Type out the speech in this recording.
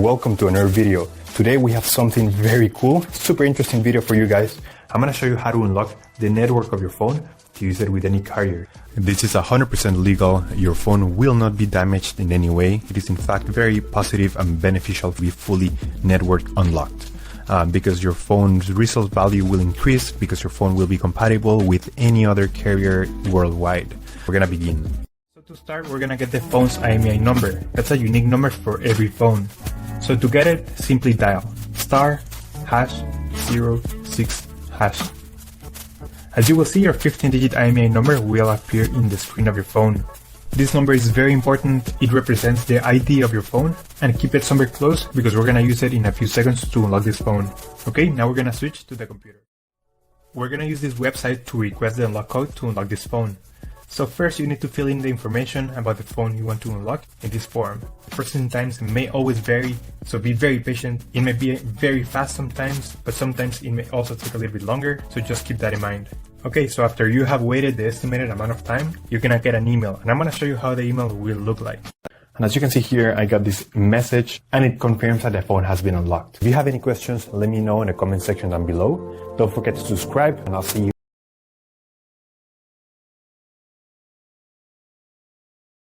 welcome to another video. Today we have something very cool, super interesting video for you guys. I'm gonna show you how to unlock the network of your phone to use it with any carrier. This is 100% legal. Your phone will not be damaged in any way. It is in fact very positive and beneficial to be fully network unlocked. Because your phone's resale value will increase because your phone will be compatible with any other carrier worldwide. We're gonna begin. So to start, we're gonna get the phone's IMEI number. That's a unique number for every phone. So to get it, simply dial *#06#. As you will see, your 15-digit IMEI number will appear in the screen of your phone. This number is very important. It represents the ID of your phone, and keep it somewhere close because we're gonna use it in a few seconds to unlock this phone. Okay, now we're gonna switch to the computer. We're gonna use this website to request the unlock code to unlock this phone. So first you need to fill in the information about the phone you want to unlock in this form. Processing times may always vary, so be very patient. It may be very fast sometimes, but sometimes it may also take a little bit longer, so just keep that in mind. Okay, so after you have waited the estimated amount of time, you're gonna get an email, and I'm gonna show you how the email will look like. And as you can see here, I got this message, and it confirms that the phone has been unlocked. If you have any questions, let me know in the comment section down below. Don't forget to subscribe, and I'll see you